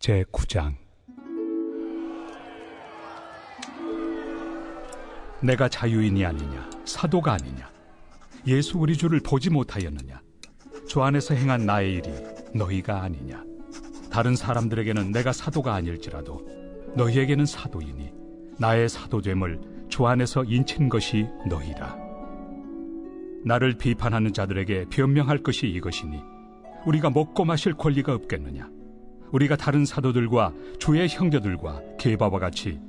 제9장. 내가 자유인이 아니냐, 사도가 아니냐, 예수 우리 주를 보지 못하였느냐, 주 안에서 행한 나의 일이 너희가 아니냐. 다른 사람들에게는 내가 사도가 아닐지라도 너희에게는 사도이니 나의 사도됨을 주 안에서 인친 것이 너희라. 나를 비판하는 자들에게 변명할 것이 이것이니 우리가 먹고 마실 권리가 없겠느냐. 우리가 다른 사도들과 주의 형제들과 게바와 같이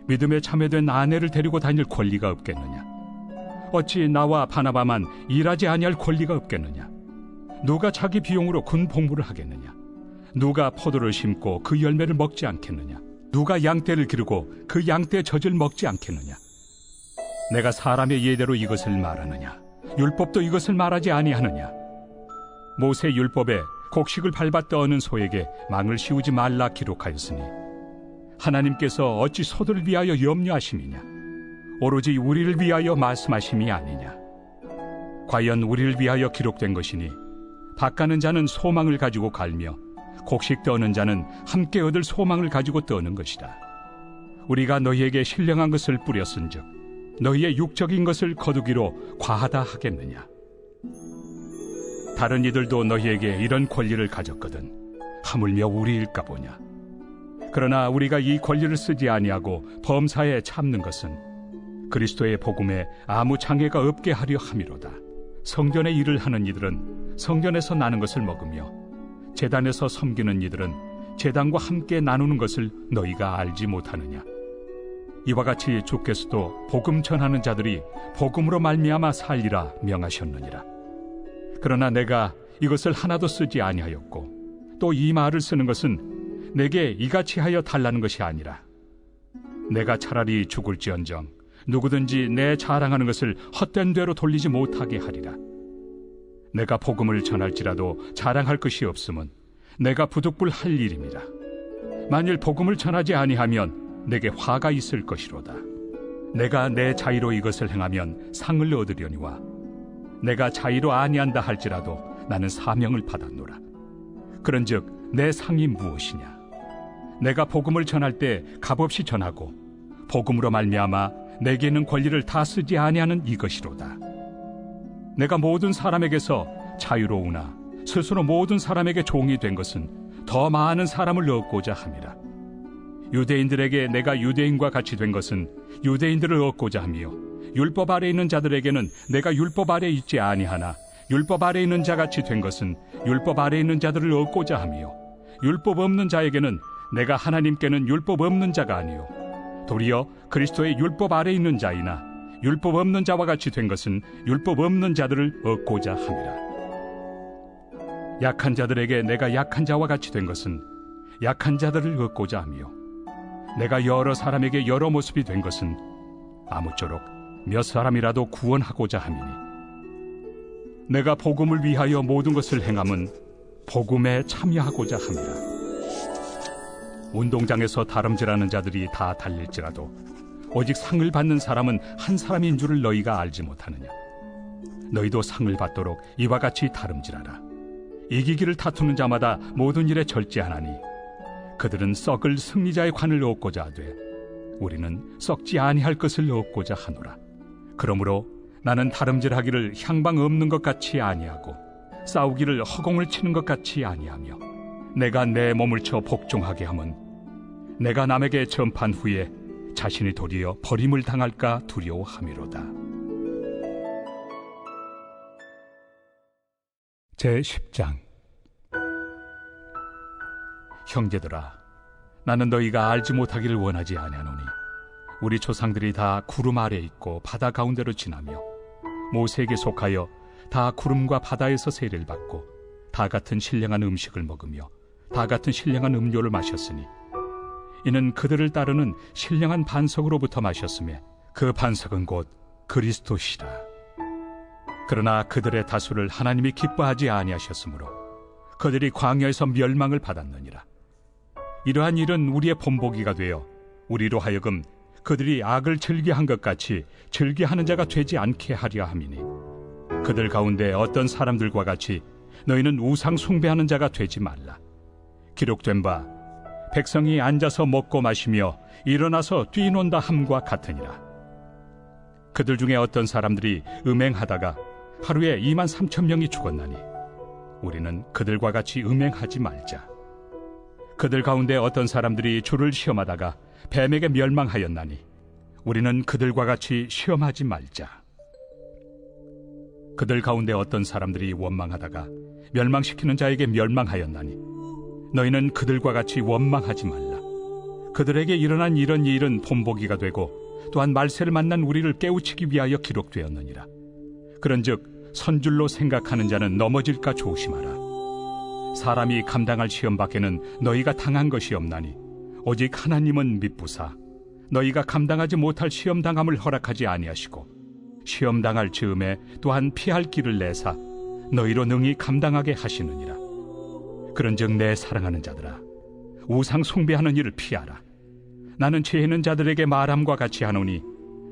믿음에 참여된 아내를 데리고 다닐 권리가 없겠느냐. 어찌 나와 바나바만 일하지 아니할 권리가 없겠느냐. 누가 자기 비용으로 군 복무를 하겠느냐. 누가 포도를 심고 그 열매를 먹지 않겠느냐. 누가 양떼를 기르고 그 양떼의 젖을 먹지 않겠느냐. 내가 사람의 예대로 이것을 말하느냐. 율법도 이것을 말하지 아니하느냐. 모세 율법에 곡식을 밟아 떠는 소에게 망을 씌우지 말라 기록하였으니 하나님께서 어찌 소들을 위하여 염려하심이냐. 오로지 우리를 위하여 말씀하심이 아니냐. 과연 우리를 위하여 기록된 것이니 밭가는 자는 소망을 가지고 갈며 곡식 떠는 자는 함께 얻을 소망을 가지고 떠는 것이다. 우리가 너희에게 신령한 것을 뿌렸은즉 너희의 육적인 것을 거두기로 과하다 하겠느냐. 다른 이들도 너희에게 이런 권리를 가졌거든 하물며 우리일까 보냐. 그러나 우리가 이 권리를 쓰지 아니하고 범사에 참는 것은 그리스도의 복음에 아무 장애가 없게 하려 함이로다. 성전의 일을 하는 이들은 성전에서 나는 것을 먹으며 제단에서 섬기는 이들은 제단과 함께 나누는 것을 너희가 알지 못하느냐. 이와 같이 주께서도 복음 전하는 자들이 복음으로 말미암아 살리라 명하셨느니라. 그러나 내가 이것을 하나도 쓰지 아니하였고 또 이 말을 쓰는 것은 내게 이같이 하여 달라는 것이 아니라 내가 차라리 죽을지언정 누구든지 내 자랑하는 것을 헛된 대로 돌리지 못하게 하리라. 내가 복음을 전할지라도 자랑할 것이 없음은 내가 부득불 할 일임이라. 만일 복음을 전하지 아니하면 내게 화가 있을 것이로다. 내가 내 자의로 이것을 행하면 상을 얻으려니와 내가 자의로 아니한다 할지라도 나는 사명을 받았노라. 그런즉 내 상이 무엇이냐. 내가 복음을 전할 때 값없이 전하고 복음으로 말미암아 내게 있는 권리를 다 쓰지 아니하는 이것이로다. 내가 모든 사람에게서 자유로우나 스스로 모든 사람에게 종이 된 것은 더 많은 사람을 얻고자 함이라. 유대인들에게 내가 유대인과 같이 된 것은 유대인들을 얻고자 하며 율법 아래 있는 자들에게는 내가 율법 아래 있지 아니하나 율법 아래 있는 자같이 된 것은 율법 아래 있는 자들을 얻고자 하며 율법 없는 자에게는 내가 하나님께는 율법 없는 자가 아니요 도리어 그리스도의 율법 아래 있는 자이나 율법 없는 자와 같이 된 것은 율법 없는 자들을 얻고자 함이라. 약한 자들에게 내가 약한 자와 같이 된 것은 약한 자들을 얻고자 하며 내가 여러 사람에게 여러 모습이 된 것은 아무쪼록 몇 사람이라도 구원하고자 함이니 내가 복음을 위하여 모든 것을 행함은 복음에 참여하고자 함이라. 운동장에서 다름질하는 자들이 다 달릴지라도 오직 상을 받는 사람은 한 사람인 줄을 너희가 알지 못하느냐. 너희도 상을 받도록 이와 같이 다름질하라. 이기기를 다투는 자마다 모든 일에 절제하나니 그들은 썩을 승리자의 관을 얻고자 하되 우리는 썩지 아니할 것을 얻고자 하노라. 그러므로 나는 다름질하기를 향방 없는 것 같이 아니하고 싸우기를 허공을 치는 것 같이 아니하며 내가 내 몸을 쳐 복종하게 함은 내가 남에게 전판 후에 자신이 도리어 버림을 당할까 두려워함이로다. 제10장. 형제들아, 나는 너희가 알지 못하기를 원하지 아니하노니 우리 조상들이 다 구름 아래 있고 바다 가운데로 지나며 모세에게 속하여 다 구름과 바다에서 세례를 받고 다 같은 신령한 음식을 먹으며 다 같은 신령한 음료를 마셨으니 이는 그들을 따르는 신령한 반석으로부터 마셨으며 그 반석은 곧 그리스도시라. 그러나 그들의 다수를 하나님이 기뻐하지 아니하셨으므로 그들이 광야에서 멸망을 받았느니라. 이러한 일은 우리의 본보기가 되어 우리로 하여금 그들이 악을 즐겨한 것 같이 즐겨하는 자가 되지 않게 하려 함이니 그들 가운데 어떤 사람들과 같이 너희는 우상 숭배하는 자가 되지 말라. 기록된 바 백성이 앉아서 먹고 마시며 일어나서 뛰논다 함과 같으니라. 그들 중에 어떤 사람들이 음행하다가 하루에 23,000명이 죽었나니 우리는 그들과 같이 음행하지 말자. 그들 가운데 어떤 사람들이 주를 시험하다가 뱀에게 멸망하였나니 우리는 그들과 같이 시험하지 말자. 그들 가운데 어떤 사람들이 원망하다가 멸망시키는 자에게 멸망하였나니 너희는 그들과 같이 원망하지 말라. 그들에게 일어난 이런 일은 본보기가 되고 또한 말세를 만난 우리를 깨우치기 위하여 기록되었느니라. 그런즉 선줄로 생각하는 자는 넘어질까 조심하라. 사람이 감당할 시험 밖에는 너희가 당한 것이 없나니 오직 하나님은 미쁘사 너희가 감당하지 못할 시험 당함을 허락하지 아니하시고 시험 당할 즈음에 또한 피할 길을 내사 너희로 능히 감당하게 하시느니라. 그런즉 내 사랑하는 자들아, 우상 숭배하는 일을 피하라. 나는 죄 있는 자들에게 말함과 같이 하노니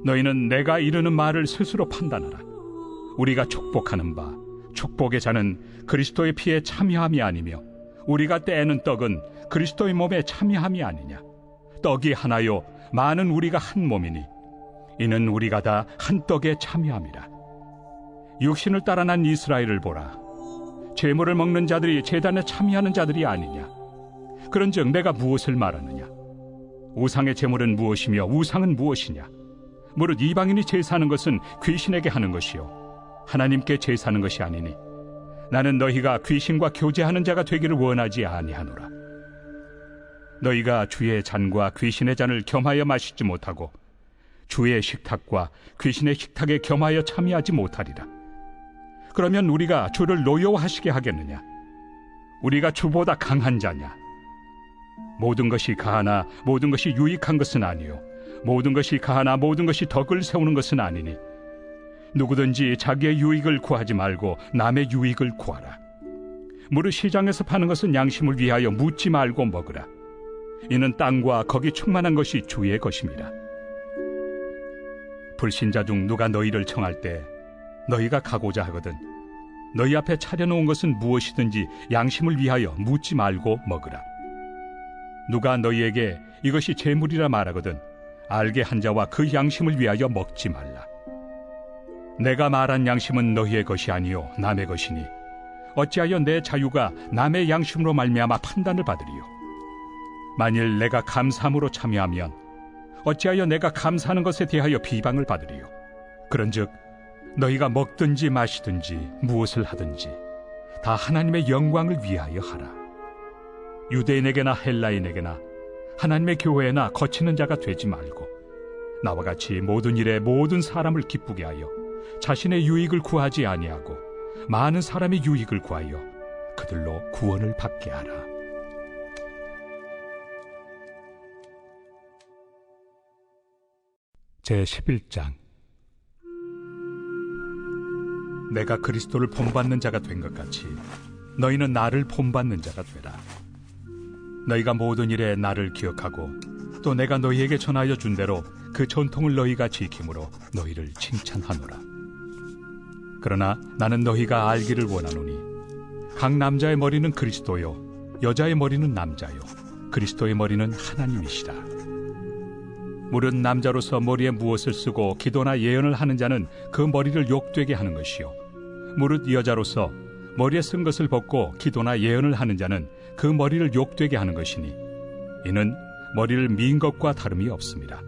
너희는 내가 이르는 말을 스스로 판단하라. 우리가 축복하는 바 축복의 자는 그리스도의 피에 참여함이 아니며 우리가 떼는 떡은 그리스도의 몸에 참여함이 아니냐. 떡이 하나요 많은 우리가 한 몸이니 이는 우리가 다 한 떡에 참여함이라. 육신을 따라 난 이스라엘을 보라. 제물을 먹는 자들이 제단에 참여하는 자들이 아니냐. 그런즉 내가 무엇을 말하느냐. 우상의 제물은 무엇이며 우상은 무엇이냐. 무릇 이방인이 제사하는 것은 귀신에게 하는 것이요 하나님께 제사하는 것이 아니니 나는 너희가 귀신과 교제하는 자가 되기를 원하지 아니하노라. 너희가 주의 잔과 귀신의 잔을 겸하여 마시지 못하고 주의 식탁과 귀신의 식탁에 겸하여 참여하지 못하리라. 그러면 우리가 주를 노여워하시게 하겠느냐. 우리가 주보다 강한 자냐. 모든 것이 가하나 모든 것이 유익한 것은 아니요 모든 것이 가하나 모든 것이 덕을 세우는 것은 아니니 누구든지 자기의 유익을 구하지 말고 남의 유익을 구하라. 무릇 시장에서 파는 것은 양심을 위하여 묻지 말고 먹으라. 이는 땅과 거기 충만한 것이 주의 것입니다. 불신자 중 누가 너희를 청할 때 너희가 가고자 하거든 너희 앞에 차려놓은 것은 무엇이든지 양심을 위하여 묻지 말고 먹으라. 누가 너희에게 이것이 제물이라 말하거든 알게 한 자와 그 양심을 위하여 먹지 말라. 내가 말한 양심은 너희의 것이 아니요 남의 것이니 어찌하여 내 자유가 남의 양심으로 말미암아 판단을 받으리요. 만일 내가 감사함으로 참여하면 어찌하여 내가 감사하는 것에 대하여 비방을 받으리요. 그런즉 너희가 먹든지 마시든지 무엇을 하든지 다 하나님의 영광을 위하여 하라. 유대인에게나 헬라인에게나 하나님의 교회에나 거치는 자가 되지 말고 나와 같이 모든 일에 모든 사람을 기쁘게 하여 자신의 유익을 구하지 아니하고 많은 사람의 유익을 구하여 그들로 구원을 받게 하라. 제11장. 내가 그리스도를 본받는 자가 된 것 같이 너희는 나를 본받는 자가 되라. 너희가 모든 일에 나를 기억하고 또 내가 너희에게 전하여 준 대로 그 전통을 너희가 지킴으로 너희를 칭찬하노라. 그러나 나는 너희가 알기를 원하노니 각 남자의 머리는 그리스도요 여자의 머리는 남자요 그리스도의 머리는 하나님이시라. 무릇 남자로서 머리에 무엇을 쓰고 기도나 예언을 하는 자는 그 머리를 욕되게 하는 것이요 무릇 여자로서 머리에 쓴 것을 벗고 기도나 예언을 하는 자는 그 머리를 욕되게 하는 것이니 이는 머리를 민 것과 다름이 없습니다.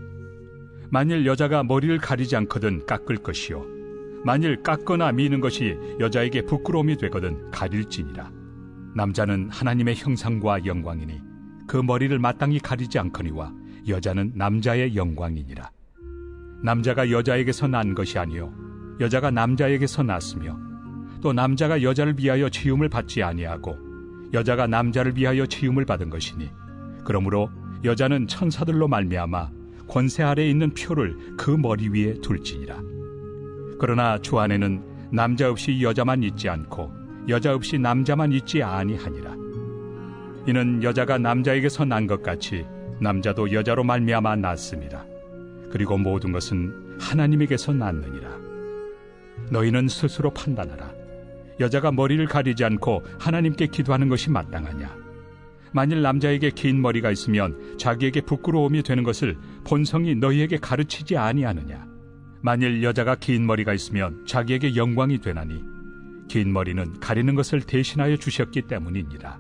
만일 여자가 머리를 가리지 않거든 깎을 것이요 만일 깎거나 미는 것이 여자에게 부끄러움이 되거든 가릴지니라. 남자는 하나님의 형상과 영광이니 그 머리를 마땅히 가리지 않거니와 여자는 남자의 영광이니라. 남자가 여자에게서 난 것이 아니요 여자가 남자에게서 났으며 또 남자가 여자를 위하여 지음을 받지 아니하고 여자가 남자를 위하여 지음을 받은 것이니 그러므로 여자는 천사들로 말미암아 권세 아래에 있는 표를 그 머리 위에 둘지니라. 그러나 주 안에는 남자 없이 여자만 있지 않고 여자 없이 남자만 있지 아니하니라. 이는 여자가 남자에게서 난 것 같이 남자도 여자로 말미암아 났습니다. 그리고 모든 것은 하나님에게서 났느니라. 너희는 스스로 판단하라. 여자가 머리를 가리지 않고 하나님께 기도하는 것이 마땅하냐? 만일 남자에게 긴 머리가 있으면 자기에게 부끄러움이 되는 것을 본성이 너희에게 가르치지 아니하느냐? 만일 여자가 긴 머리가 있으면 자기에게 영광이 되나니 긴 머리는 가리는 것을 대신하여 주셨기 때문이니라.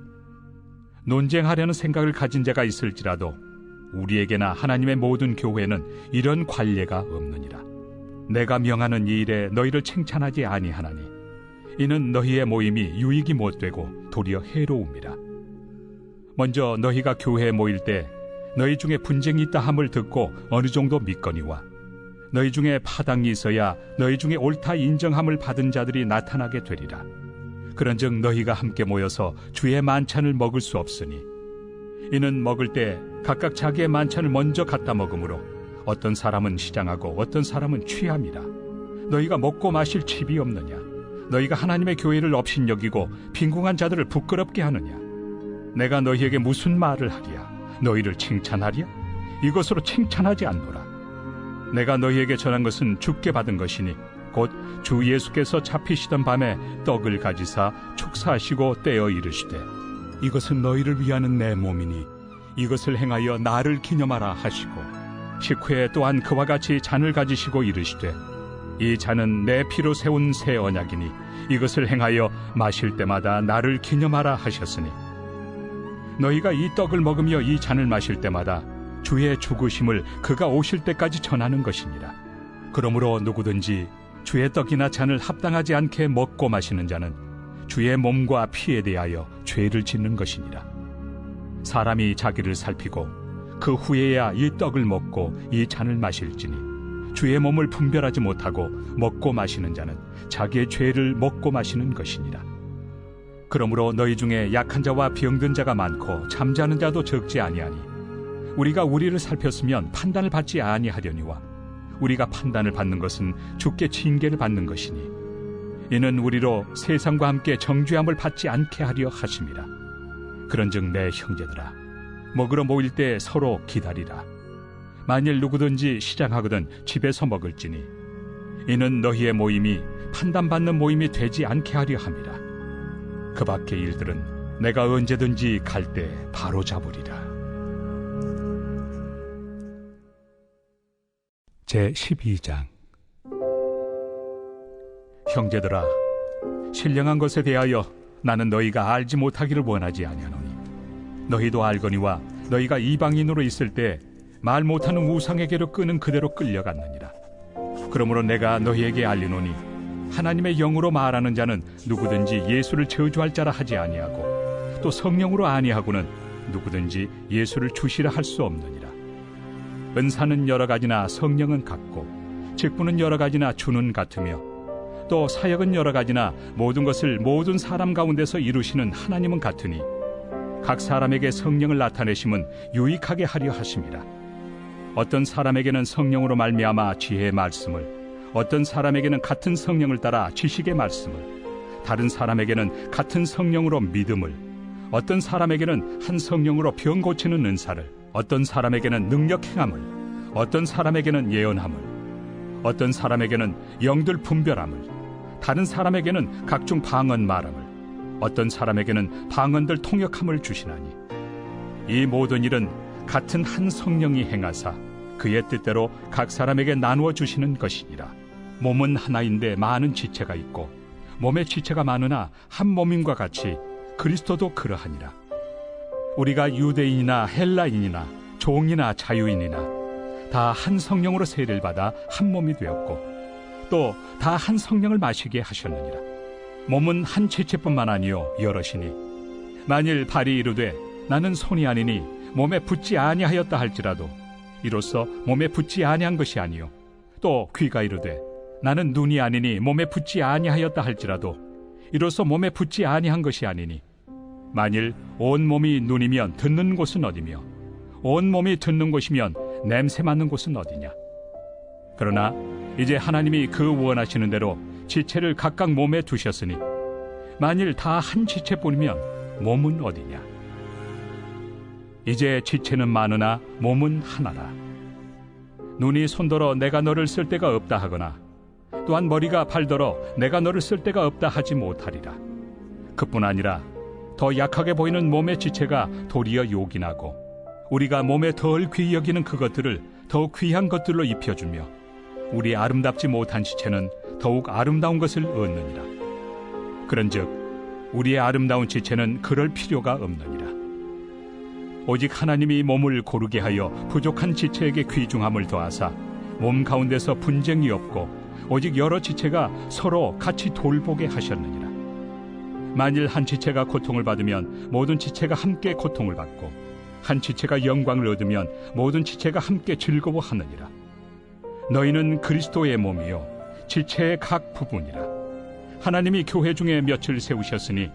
논쟁하려는 생각을 가진 자가 있을지라도 우리에게나 하나님의 모든 교회는 이런 관례가 없느니라. 내가 명하는 이 일에 너희를 칭찬하지 아니하나니 이는 너희의 모임이 유익이 못되고 도리어 해로움이라. 먼저 너희가 교회에 모일 때 너희 중에 분쟁이 있다 함을 듣고 어느 정도 믿거니와 너희 중에 파당이 있어야 너희 중에 옳다 인정함을 받은 자들이 나타나게 되리라. 그런즉 너희가 함께 모여서 주의 만찬을 먹을 수 없으니 이는 먹을 때 각각 자기의 만찬을 먼저 갖다 먹으므로 어떤 사람은 시장하고 어떤 사람은 취함이라. 너희가 먹고 마실 칩이 없느냐? 너희가 하나님의 교회를 업신여기고 빈궁한 자들을 부끄럽게 하느냐? 내가 너희에게 무슨 말을 하랴? 너희를 칭찬하랴? 이것으로 칭찬하지 않노라. 내가 너희에게 전한 것은 주께 받은 것이니 곧 주 예수께서 잡히시던 밤에 떡을 가지사 축사하시고 떼어 이르시되 이것은 너희를 위하는 내 몸이니 이것을 행하여 나를 기념하라 하시고 식후에 또한 그와 같이 잔을 가지시고 이르시되 이 잔은 내 피로 세운 새 언약이니 이것을 행하여 마실 때마다 나를 기념하라 하셨으니 너희가 이 떡을 먹으며 이 잔을 마실 때마다 주의 죽으심을 그가 오실 때까지 전하는 것이니라. 그러므로 누구든지 주의 떡이나 잔을 합당하지 않게 먹고 마시는 자는 주의 몸과 피에 대하여 죄를 짓는 것이니라. 사람이 자기를 살피고 그 후에야 이 떡을 먹고 이 잔을 마실지니 주의 몸을 분별하지 못하고 먹고 마시는 자는 자기의 죄를 먹고 마시는 것이니라. 그러므로 너희 중에 약한 자와 병든 자가 많고 잠자는 자도 적지 아니하니 우리가 우리를 살폈으면 판단을 받지 아니하려니와 우리가 판단을 받는 것은 주께 징계를 받는 것이니 이는 우리로 세상과 함께 정죄함을 받지 않게 하려 하심이라. 그런즉 내 형제들아 먹으러 모일 때 서로 기다리라. 만일 누구든지 시장하거든 집에서 먹을지니 이는 너희의 모임이 판단받는 모임이 되지 않게 하려 함이라. 그 밖의 일들은 내가 언제든지 갈 때 바로 잡으리라. 제12장. 형제들아, 신령한 것에 대하여 나는 너희가 알지 못하기를 원하지 아니하노니 너희도 알거니와 너희가 이방인으로 있을 때 말 못하는 우상에게로 끄는 그대로 끌려갔느니라. 그러므로 내가 너희에게 알리노니 하나님의 영으로 말하는 자는 누구든지 예수를 저주할 자라 하지 아니하고 또 성령으로 아니하고는 누구든지 예수를 주시라 할 수 없느니라. 은사는 여러 가지나 성령은 같고 직분은 여러 가지나 주는 같으며 또 사역은 여러 가지나 모든 것을 모든 사람 가운데서 이루시는 하나님은 같으니 각 사람에게 성령을 나타내심은 유익하게 하려 하심이라. 어떤 사람에게는 성령으로 말미암아 지혜의 말씀을, 어떤 사람에게는 같은 성령을 따라 지식의 말씀을, 다른 사람에게는 같은 성령으로 믿음을, 어떤 사람에게는 한 성령으로 병 고치는 은사를, 어떤 사람에게는 능력 행함을, 어떤 사람에게는 예언함을, 어떤 사람에게는 영들 분별함을, 다른 사람에게는 각종 방언 말함을, 어떤 사람에게는 방언들 통역함을 주시나니 이 모든 일은 같은 한 성령이 행하사 그의 뜻대로 각 사람에게 나누어 주시는 것이니라. 몸은 하나인데 많은 지체가 있고 몸의 지체가 많으나 한 몸임과 같이 그리스도도 그러하니라. 우리가 유대인이나 헬라인이나 종이나 자유인이나 다 한 성령으로 세례를 받아 한 몸이 되었고 또 다 한 성령을 마시게 하셨느니라. 몸은 한 지체뿐만 아니요 여럿이니 만일 발이 이르되 나는 손이 아니니 몸에 붙지 아니하였다 할지라도 이로써 몸에 붙지 아니한 것이 아니요 또 귀가 이르되 나는 눈이 아니니 몸에 붙지 아니하였다 할지라도 이로써 몸에 붙지 아니한 것이 아니니 만일 온 몸이 눈이면 듣는 곳은 어디며 온 몸이 듣는 곳이면 냄새 맡는 곳은 어디냐. 그러나 이제 하나님이 그 원하시는 대로 지체를 각각 몸에 두셨으니 만일 다 한 지체뿐이면 몸은 어디냐. 이제 지체는 많으나 몸은 하나라. 눈이 손더러 내가 너를 쓸 데가 없다 하거나 또한 머리가 발더러 내가 너를 쓸 데가 없다 하지 못하리라. 그뿐 아니라 더 약하게 보이는 몸의 지체가 도리어 요긴하고 우리가 몸에 덜 귀히 여기는 그것들을 더욱 귀한 것들로 입혀주며 우리 아름답지 못한 지체는 더욱 아름다운 것을 얻느니라. 그런즉 우리의 아름다운 지체는 그럴 필요가 없느니라. 오직 하나님이 몸을 고르게 하여 부족한 지체에게 귀중함을 더하사 몸 가운데서 분쟁이 없고 오직 여러 지체가 서로 같이 돌보게 하셨느니라. 만일 한 지체가 고통을 받으면 모든 지체가 함께 고통을 받고 한 지체가 영광을 얻으면 모든 지체가 함께 즐거워하느니라. 너희는 그리스도의 몸이요 지체의 각 부분이라. 하나님이 교회 중에 몇을 세우셨으니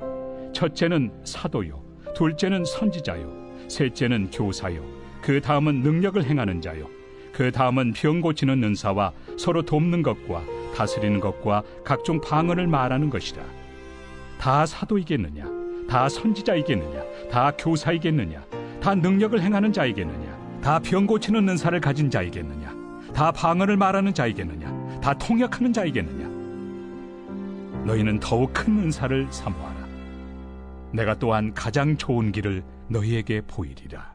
첫째는 사도요, 둘째는 선지자요, 셋째는 교사요, 그 다음은 능력을 행하는 자요, 그 다음은 병 고치는 은사와 서로 돕는 것과 다스리는 것과 각종 방언을 말하는 것이라. 다 사도이겠느냐? 다 선지자이겠느냐? 다 교사이겠느냐? 다 능력을 행하는 자이겠느냐? 다 병 고치는 은사를 가진 자이겠느냐? 다 방언을 말하는 자이겠느냐? 다 통역하는 자이겠느냐? 너희는 더욱 큰 은사를 사모하라. 내가 또한 가장 좋은 길을 너희에게 보이리라.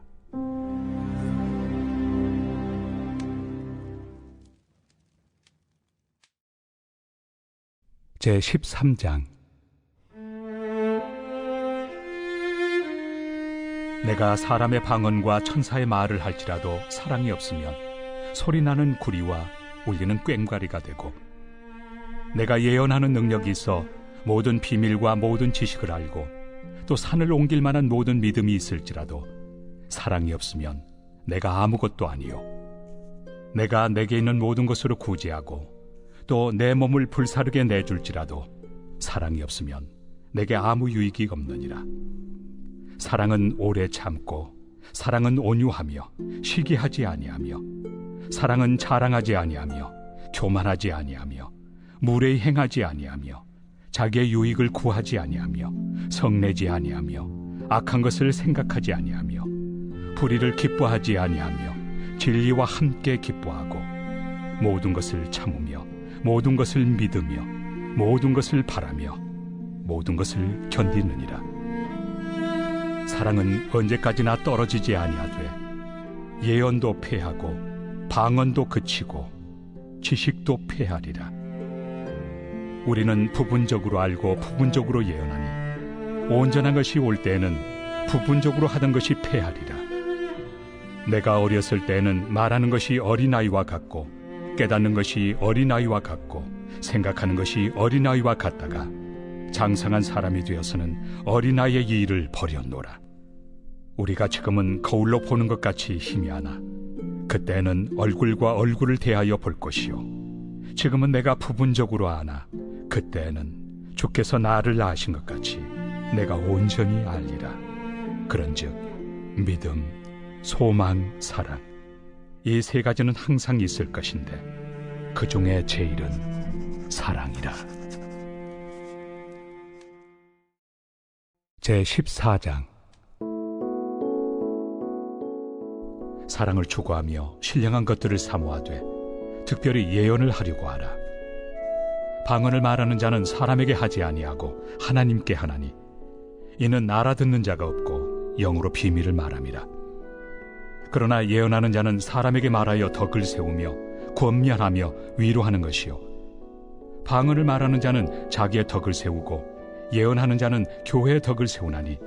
제13장. 내가 사람의 방언과 천사의 말을 할지라도 사랑이 없으면 소리나는 구리와 울리는 꽹과리가 되고, 내가 예언하는 능력이 있어 모든 비밀과 모든 지식을 알고 또 산을 옮길 만한 모든 믿음이 있을지라도 사랑이 없으면 내가 아무것도 아니요. 내가 내게 있는 모든 것으로 구제하고 또 내 몸을 불사르게 내줄지라도 사랑이 없으면 내게 아무 유익이 없느니라. 사랑은 오래 참고 사랑은 온유하며 시기하지 아니하며 사랑은 자랑하지 아니하며 교만하지 아니하며 무례히 행하지 아니하며 자기의 유익을 구하지 아니하며 성내지 아니하며 악한 것을 생각하지 아니하며 불의를 기뻐하지 아니하며 진리와 함께 기뻐하고 모든 것을 참으며 모든 것을 믿으며 모든 것을 바라며 모든 것을 견디느니라. 사랑은 언제까지나 떨어지지 아니하되 예언도 패하고 방언도 그치고 지식도 패하리라. 우리는 부분적으로 알고 부분적으로 예언하니 온전한 것이 올 때에는 부분적으로 하던 것이 패하리라. 내가 어렸을 때에는 말하는 것이 어린아이와 같고 깨닫는 것이 어린아이와 같고 생각하는 것이 어린아이와 같다가 장성한 사람이 되어서는 어린아이의 일을 버렸노라. 우리가 지금은 거울로 보는 것 같이 희미하나 그때는 얼굴과 얼굴을 대하여 볼 것이요 지금은 내가 부분적으로 아나 그때는 주께서 나를 아신 것 같이 내가 온전히 알리라. 그런즉 믿음, 소망, 사랑 이 세 가지는 항상 있을 것인데 그 중에 제일은 사랑이라. 제14장. 사랑을 추구하며 신령한 것들을 사모하되 특별히 예언을 하려고 하라. 방언을 말하는 자는 사람에게 하지 아니하고 하나님께 하나니 이는 알아듣는 자가 없고 영으로 비밀을 말함이라. 그러나 예언하는 자는 사람에게 말하여 덕을 세우며 권면하며 위로하는 것이요 방언을 말하는 자는 자기의 덕을 세우고 예언하는 자는 교회의 덕을 세우나니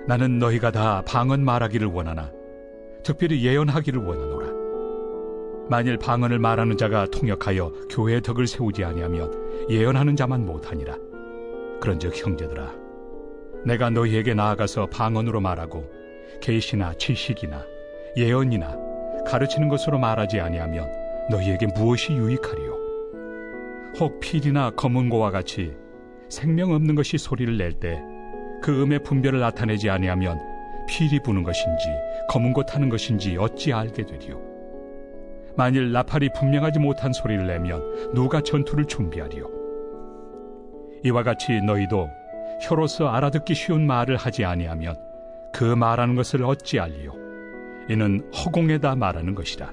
나는 너희가 다 방언 말하기를 원하나 특별히 예언하기를 원하노라. 만일 방언을 말하는 자가 통역하여 교회의 덕을 세우지 아니하면 예언하는 자만 못하니라. 그런즉 형제들아, 내가 너희에게 나아가서 방언으로 말하고 계시나 지식이나 예언이나 가르치는 것으로 말하지 아니하면 너희에게 무엇이 유익하리요? 혹 필이나 검은고와 같이 생명 없는 것이 소리를 낼 때 그 음의 분별을 나타내지 아니하면 필이 부는 것인지 검은고 타는 것인지 어찌 알게 되리요? 만일 나팔이 분명하지 못한 소리를 내면 누가 전투를 준비하리요? 이와 같이 너희도 혀로서 알아듣기 쉬운 말을 하지 아니하면 그 말하는 것을 어찌 알리요? 이는 허공에다 말하는 것이라.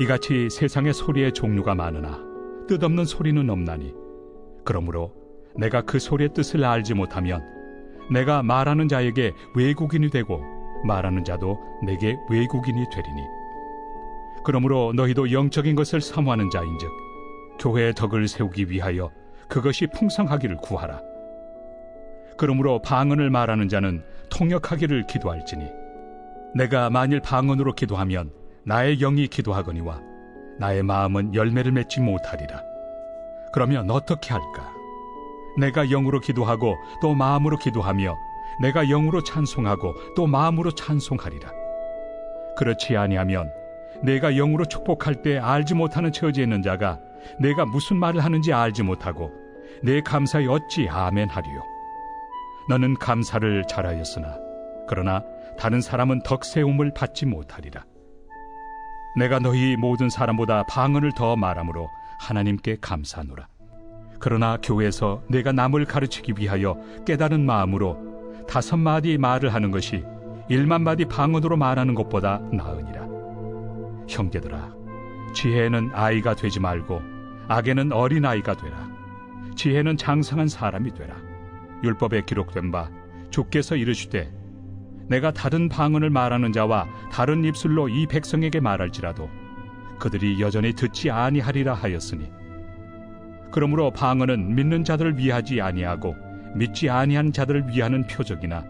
이같이 세상의 소리의 종류가 많으나 뜻없는 소리는 없나니 그러므로 내가 그 소리의 뜻을 알지 못하면 내가 말하는 자에게 외국인이 되고 말하는 자도 내게 외국인이 되리니 그러므로 너희도 영적인 것을 사모하는 자인즉 교회의 덕을 세우기 위하여 그것이 풍성하기를 구하라. 그러므로 방언을 말하는 자는 통역하기를 기도할지니 내가 만일 방언으로 기도하면 나의 영이 기도하거니와 나의 마음은 열매를 맺지 못하리라. 그러면 어떻게 할까? 내가 영으로 기도하고 또 마음으로 기도하며 내가 영으로 찬송하고 또 마음으로 찬송하리라. 그렇지 아니하면 내가 영으로 축복할 때 알지 못하는 처지에 있는 자가 내가 무슨 말을 하는지 알지 못하고 내 감사에 어찌 아멘 하리요. 너는 감사를 잘하였으나 그러나 다른 사람은 덕세움을 받지 못하리라. 내가 너희 모든 사람보다 방언을 더 말함으로 하나님께 감사하노라. 그러나 교회에서 내가 남을 가르치기 위하여 깨달은 마음으로 5마디 말을 하는 것이 1만마디 방언으로 말하는 것보다 나으니라. 형제들아, 지혜는 아이가 되지 말고 악에는 어린아이가 되라. 지혜는 장성한 사람이 되라. 율법에 기록된 바 주께서 이르시되 내가 다른 방언을 말하는 자와 다른 입술로 이 백성에게 말할지라도 그들이 여전히 듣지 아니하리라 하였으니 그러므로 방언은 믿는 자들을 위하지 아니하고 믿지 아니한 자들을 위하는 표적이나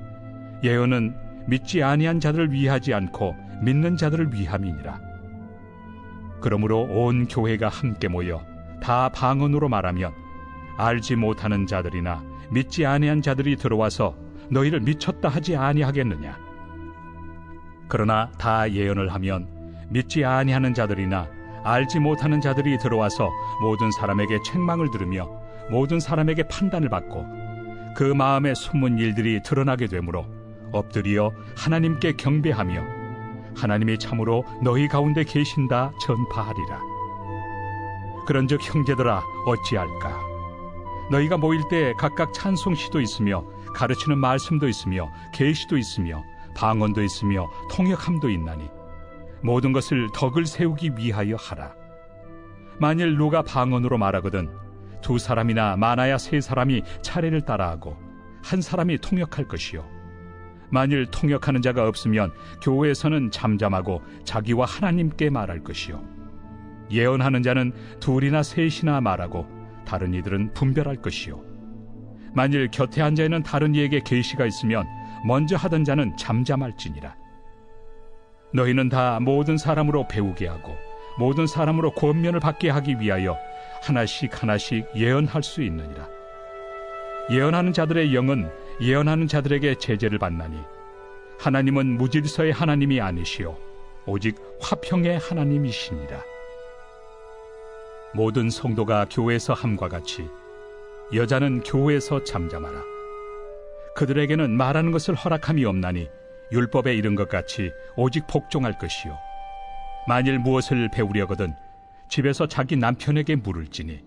예언은 믿지 아니한 자들을 위하지 않고 믿는 자들을 위함이니라. 그러므로 온 교회가 함께 모여 다 방언으로 말하면 알지 못하는 자들이나 믿지 아니한 자들이 들어와서 너희를 미쳤다 하지 아니하겠느냐? 그러나 다 예언을 하면 믿지 아니하는 자들이나 알지 못하는 자들이 들어와서 모든 사람에게 책망을 들으며 모든 사람에게 판단을 받고 그 마음에 숨은 일들이 드러나게 되므로 엎드려 하나님께 경배하며 하나님이 참으로 너희 가운데 계신다 전파하리라. 그런즉 형제들아 어찌할까? 너희가 모일 때 각각 찬송시도 있으며 가르치는 말씀도 있으며 계시도 있으며 방언도 있으며 통역함도 있나니 모든 것을 덕을 세우기 위하여 하라. 만일 누가 방언으로 말하거든 2사람이나 많아야 3사람이 차례를 따라하고 1사람이 통역할 것이요 만일 통역하는 자가 없으면 교회에서는 잠잠하고 자기와 하나님께 말할 것이요 예언하는 자는 2이나 3이나 말하고 다른 이들은 분별할 것이요 만일 곁에 앉아있는 다른 이에게 계시가 있으면 먼저 하던 자는 잠잠할지니라. 너희는 다 모든 사람으로 배우게 하고 모든 사람으로 권면을 받게 하기 위하여 하나씩 예언할 수 있느니라. 예언하는 자들의 영은 예언하는 자들에게 제재를 받나니 하나님은 무질서의 하나님이 아니시오 오직 화평의 하나님이시니라. 모든 성도가 교회에서 함과 같이 여자는 교회에서 잠잠하라. 그들에게는 말하는 것을 허락함이 없나니 율법에 이른 것 같이 오직 복종할 것이요 만일 무엇을 배우려거든 집에서 자기 남편에게 물을지니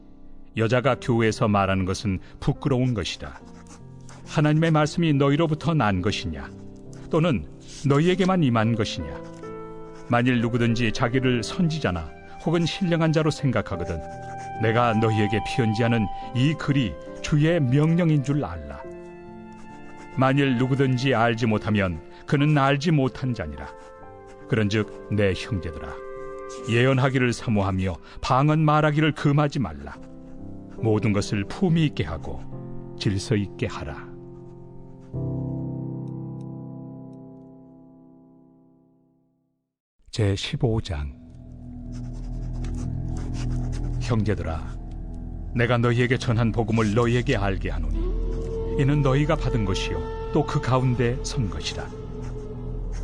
여자가 교회에서 말하는 것은 부끄러운 것이다. 하나님의 말씀이 너희로부터 난 것이냐 또는 너희에게만 임한 것이냐. 만일 누구든지 자기를 선지자나 혹은 신령한 자로 생각하거든 내가 너희에게 편지하는 이 글이 주의 명령인 줄 알라. 만일 누구든지 알지 못하면 그는 알지 못한 자니라. 그런즉 내 형제들아 예언하기를 사모하며 방언 말하기를 금하지 말라. 모든 것을 품위 있게 하고 질서 있게 하라. 제15장. 형제들아 내가 너희에게 전한 복음을 너희에게 알게 하노니 이는 너희가 받은 것이요 또 그 가운데 선 것이라.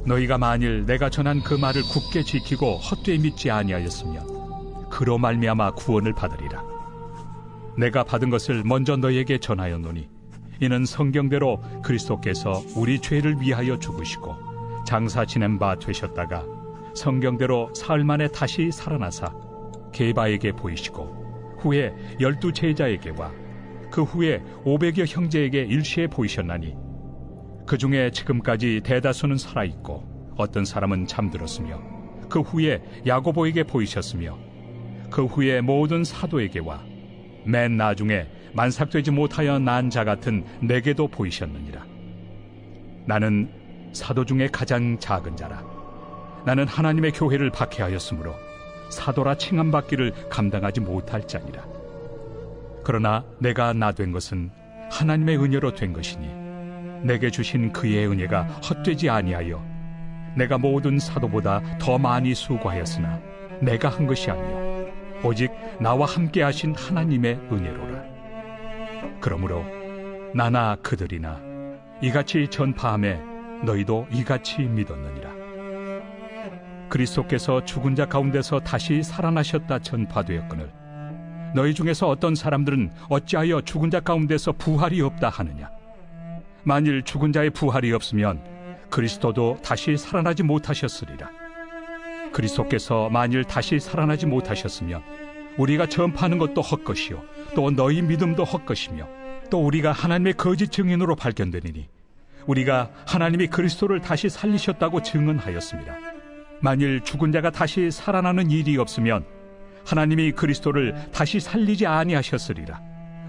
너희가 만일 내가 전한 그 말을 굳게 지키고 헛되이 믿지 아니하였으면 그로 말미암아 구원을 받으리라. 내가 받은 것을 먼저 너희에게 전하였노니 이는 성경대로 그리스도께서 우리 죄를 위하여 죽으시고 장사 지낸 바 되셨다가 성경대로 사흘 만에 다시 살아나사 게바에게 보이시고 후에 12 제자에게와 그 후에 500여 형제에게 일시에 보이셨나니 그 중에 지금까지 대다수는 살아있고 어떤 사람은 잠들었으며 그 후에 야고보에게 보이셨으며 그 후에 모든 사도에게와 맨 나중에 만삭되지 못하여 난 자 같은 내게도 보이셨느니라. 나는 사도 중에 가장 작은 자라. 나는 하나님의 교회를 박해하였으므로 사도라 칭함받기를 감당하지 못할 자니라. 그러나 내가 나 된 것은 하나님의 은혜로 된 것이니 내게 주신 그의 은혜가 헛되지 아니하여 내가 모든 사도보다 더 많이 수고하였으나 내가 한 것이 아니요 오직 나와 함께 하신 하나님의 은혜로라. 그러므로 나나 그들이나 이같이 전파함에 너희도 이같이 믿었느니라. 그리스도께서 죽은 자 가운데서 다시 살아나셨다 전파되었거늘 너희 중에서 어떤 사람들은 어찌하여 죽은 자 가운데서 부활이 없다 하느냐. 만일 죽은 자의 부활이 없으면 그리스도도 다시 살아나지 못하셨으리라. 그리스도께서 만일 다시 살아나지 못하셨으면 우리가 전파하는 것도 헛것이요 또 너희 믿음도 헛것이며 또 우리가 하나님의 거짓 증인으로 발견되리니 우리가 하나님이 그리스도를 다시 살리셨다고 증언하였습니다. 만일 죽은 자가 다시 살아나는 일이 없으면 하나님이 그리스도를 다시 살리지 아니하셨으리라.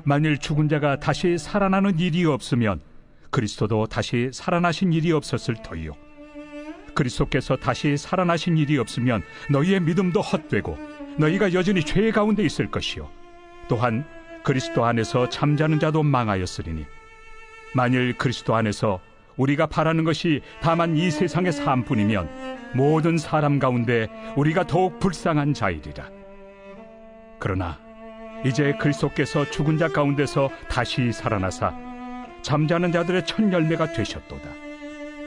만일 죽은 자가 다시 살아나는 일이 없으면 그리스도도 다시 살아나신 일이 없었을 터이요 그리스도께서 다시 살아나신 일이 없으면 너희의 믿음도 헛되고 너희가 여전히 죄 가운데 있을 것이요 또한 그리스도 안에서 잠자는 자도 망하였으리니 만일 그리스도 안에서 우리가 바라는 것이 다만 이 세상의 삶뿐이면 모든 사람 가운데 우리가 더욱 불쌍한 자이리라. 그러나 이제 그리스도께서 죽은 자 가운데서 다시 살아나사 잠자는 자들의 첫 열매가 되셨도다.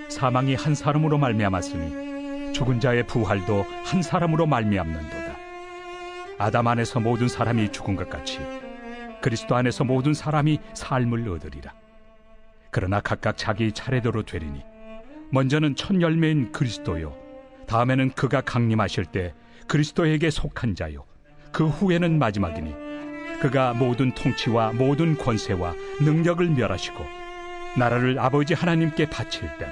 사망이 한 사람으로 말미암았으니 죽은 자의 부활도 한 사람으로 말미암는도다. 아담 안에서 모든 사람이 죽은 것 같이 그리스도 안에서 모든 사람이 삶을 얻으리라. 그러나 각각 자기 차례대로 되리니 먼저는 첫 열매인 그리스도요 다음에는 그가 강림하실 때 그리스도에게 속한 자요 그 후에는 마지막이니 그가 모든 통치와 모든 권세와 능력을 멸하시고 나라를 아버지 하나님께 바칠 때라.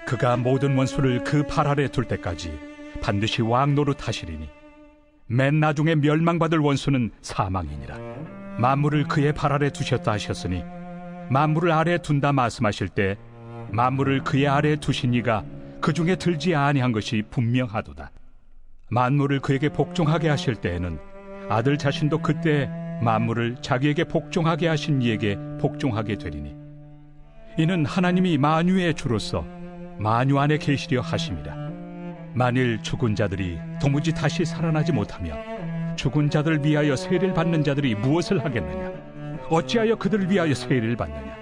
그가 모든 원수를 그 발 아래 둘 때까지 반드시 왕 노릇하시리니 맨 나중에 멸망받을 원수는 사망이니라. 만물을 그의 발 아래 두셨다 하셨으니 만물을 아래 둔다 말씀하실 때 만물을 그의 아래 두신 이가 그 중에 들지 아니한 것이 분명하도다. 만물을 그에게 복종하게 하실 때에는 아들 자신도 그때 만물을 자기에게 복종하게 하신 이에게 복종하게 되리니 이는 하나님이 만유의 주로서 만유 안에 계시려 하심이라. 만일 죽은 자들이 도무지 다시 살아나지 못하면 죽은 자들을 위하여 세례를 받는 자들이 무엇을 하겠느냐? 어찌하여 그들을 위하여 세례를 받느냐?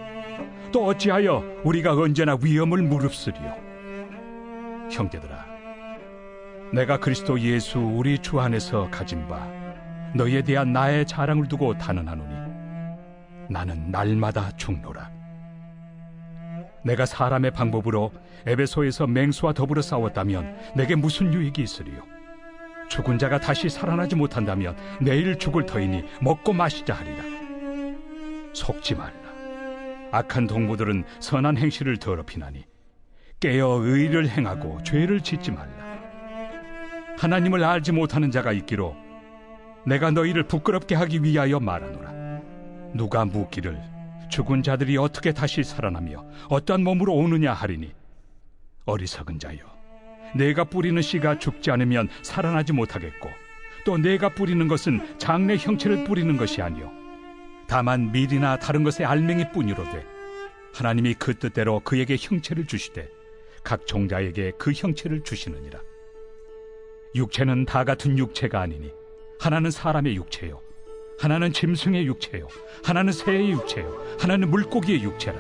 또 어찌하여 우리가 언제나 위험을 무릅쓰리요? 형제들아, 내가 그리스도 예수 우리 주 안에서 가진 바 너희에 대한 나의 자랑을 두고 단언하노니 나는 날마다 죽노라. 내가 사람의 방법으로 에베소에서 맹수와 더불어 싸웠다면 내게 무슨 유익이 있으리요? 죽은 자가 다시 살아나지 못한다면 내일 죽을 터이니 먹고 마시자 하리라. 속지 말라. 악한 동무들은 선한 행실을 더럽히나니 깨어 의를 행하고 죄를 짓지 말라. 하나님을 알지 못하는 자가 있기로 내가 너희를 부끄럽게 하기 위하여 말하노라. 누가 묻기를 죽은 자들이 어떻게 다시 살아나며 어떠한 몸으로 오느냐 하리니 어리석은 자여, 내가 뿌리는 씨가 죽지 않으면 살아나지 못하겠고 또 내가 뿌리는 것은 장래 형체를 뿌리는 것이 아니요 다만 밀이나 다른 것의 알맹이 뿐이로되 하나님이 그 뜻대로 그에게 형체를 주시되 각 종자에게 그 형체를 주시느니라. 육체는 다 같은 육체가 아니니 하나는 사람의 육체요 하나는 짐승의 육체요 하나는 새의 육체요 하나는 물고기의 육체라.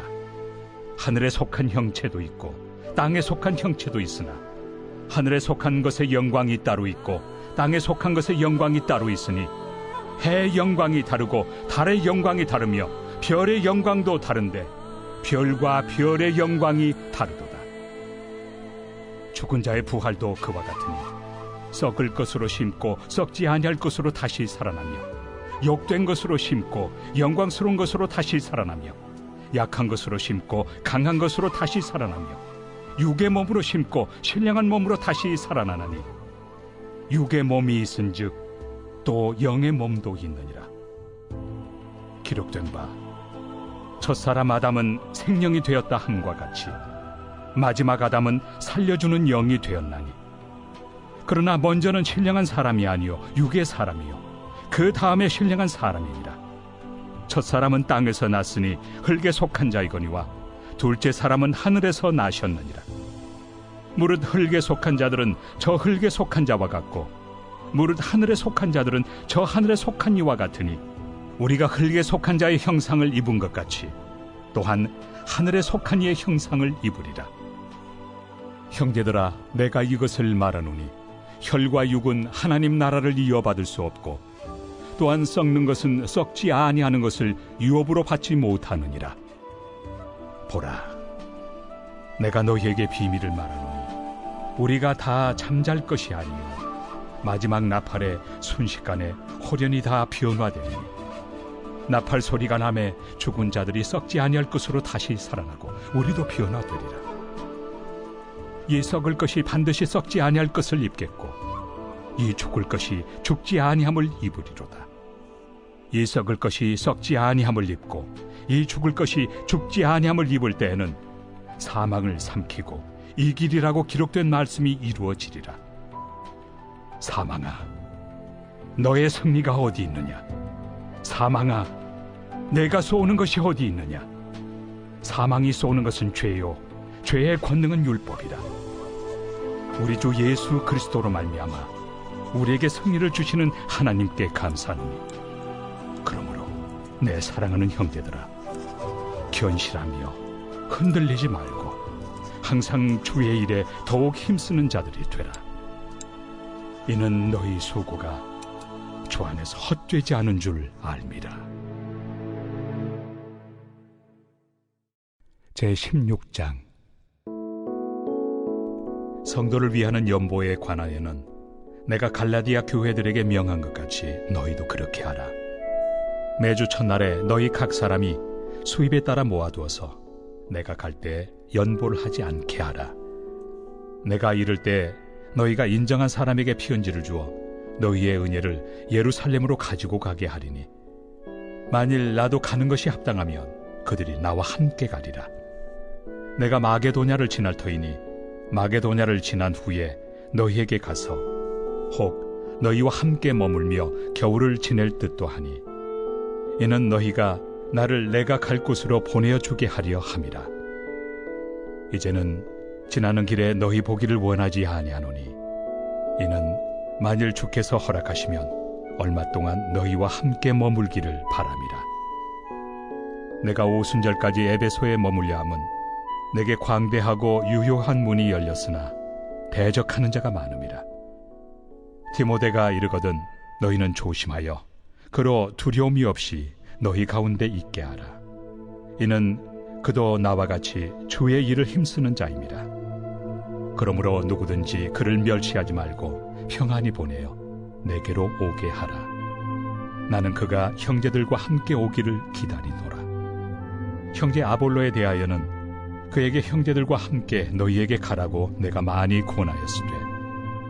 하늘에 속한 형체도 있고 땅에 속한 형체도 있으나 하늘에 속한 것의 영광이 따로 있고 땅에 속한 것의 영광이 따로 있으니 해의 영광이 다르고 달의 영광이 다르며 별의 영광도 다른데 별과 별의 영광이 다르도다. 죽은 자의 부활도 그와 같으니 썩을 것으로 심고 썩지 아니할 것으로 다시 살아나며 욕된 것으로 심고 영광스러운 것으로 다시 살아나며 약한 것으로 심고 강한 것으로 다시 살아나며 육의 몸으로 심고 신령한 몸으로 다시 살아나나니 육의 몸이 있은즉 또 영의 몸도 있느니라. 기록된 바 첫사람 아담은 생명이 되었다 함과 같이 마지막 아담은 살려주는 영이 되었나니 그러나 먼저는 신령한 사람이 아니요 육의 사람이요 그 다음에 신령한 사람이니라. 첫 사람은 땅에서 났으니 흙에 속한 자이거니와 둘째 사람은 하늘에서 나셨느니라. 무릇 흙에 속한 자들은 저 흙에 속한 자와 같고 무릇 하늘에 속한 자들은 저 하늘에 속한 이와 같으니 우리가 흙에 속한 자의 형상을 입은 것 같이 또한 하늘에 속한 이의 형상을 입으리라. 형제들아, 내가 이것을 말하노니 혈과 육은 하나님 나라를 이어받을 수 없고 또한 썩는 것은 썩지 아니하는 것을 유업으로 받지 못하느니라. 보라, 내가 너희에게 비밀을 말하노니 우리가 다 잠잘 것이 아니요 마지막 나팔에 순식간에 홀연히 다 변화되니 나팔 소리가 나매 죽은 자들이 썩지 아니할 것으로 다시 살아나고 우리도 변화되리라. 이 썩을 것이 반드시 썩지 아니할 것을 입겠고 이 죽을 것이 죽지 아니함을 입으리로다. 이 썩을 것이 썩지 아니함을 입고 이 죽을 것이 죽지 아니함을 입을 때에는 사망을 삼키고 이기리라고 기록된 말씀이 이루어지리라. 사망아, 너의 승리가 어디 있느냐? 사망아, 내가 쏘는 것이 어디 있느냐? 사망이 쏘는 것은 죄요 죄의 권능은 율법이라. 우리 주 예수 그리스도로 말미암아 우리에게 승리를 주시는 하나님께 감사하노니 그러므로 내 사랑하는 형제들아, 견실하며 흔들리지 말고 항상 주의 일에 더욱 힘쓰는 자들이 되라. 이는 너희 수고가 주 안에서 헛되지 않은 줄 알미라. 제16장. 성도를 위하는 연보에 관하여는 내가 갈라디아 교회들에게 명한 것 같이 너희도 그렇게 하라. 매주 첫날에 너희 각 사람이 수입에 따라 모아두어서 내가 갈 때 연보를 하지 않게 하라. 내가 이를 때 너희가 인정한 사람에게 편지를 주어 너희의 은혜를 예루살렘으로 가지고 가게 하리니 만일 나도 가는 것이 합당하면 그들이 나와 함께 가리라. 내가 마게도냐를 지날 터이니 마게도냐를 지난 후에 너희에게 가서 혹 너희와 함께 머물며 겨울을 지낼 듯도 하니 이는 너희가 나를 내가 갈 곳으로 보내어 주게 하려 함이라. 이제는 지나는 길에 너희 보기를 원하지 아니하노니 이는 만일 주께서 허락하시면 얼마 동안 너희와 함께 머물기를 바람이라. 내가 오순절까지 에베소에 머물려 함은 내게 광대하고 유효한 문이 열렸으나 대적하는 자가 많음이라. 디모데가 이르거든 너희는 조심하여 그로 두려움이 없이 너희 가운데 있게 하라. 이는 그도 나와 같이 주의 일을 힘쓰는 자임이라. 그러므로 누구든지 그를 멸시하지 말고 평안히 보내어 내게로 오게 하라. 나는 그가 형제들과 함께 오기를 기다리노라. 형제 아볼로에 대하여는 그에게 형제들과 함께 너희에게 가라고 내가 많이 권하였으되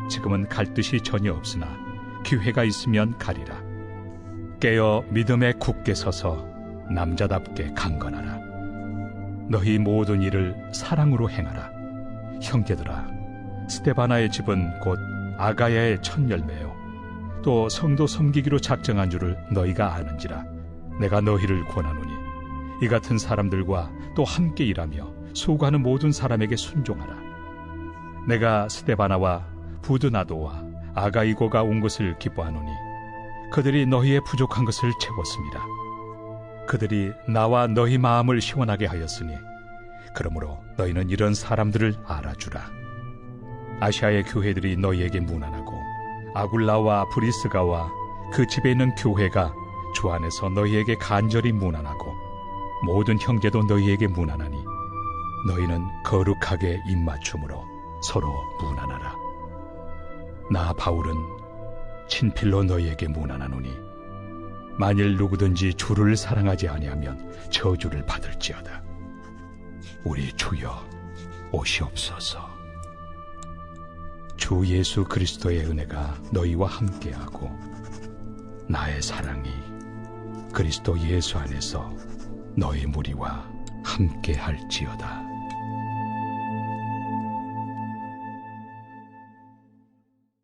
지금은 갈 뜻이 전혀 없으나 기회가 있으면 가리라. 깨어 믿음에 굳게 서서 남자답게 강건하라. 너희 모든 일을 사랑으로 행하라. 형제들아, 스데바나의 집은 곧 아가야의 첫 열매요 또 성도 섬기기로 작정한 줄을 너희가 아는지라. 내가 너희를 권하노니 이 같은 사람들과 또 함께 일하며 수고하는 모든 사람에게 순종하라. 내가 스데바나와 부드나도와 아가이고가 온 것을 기뻐하노니 그들이 너희의 부족한 것을 채웠습니다. 그들이 나와 너희 마음을 시원하게 하였으니 그러므로 너희는 이런 사람들을 알아주라. 아시아의 교회들이 너희에게 문안하고 아굴라와 브리스가와 그 집에 있는 교회가 주 안에서 너희에게 간절히 문안하고 모든 형제도 너희에게 문안하니 너희는 거룩하게 입맞춤으로 서로 문안하라. 나 바울은 친필로 너희에게 문안하노니 만일 누구든지 주를 사랑하지 아니하면 저주를 받을지어다. 우리 주여 오시옵소서. 주 예수 그리스도의 은혜가 너희와 함께하고 나의 사랑이 그리스도 예수 안에서 너희 무리와 함께할지어다.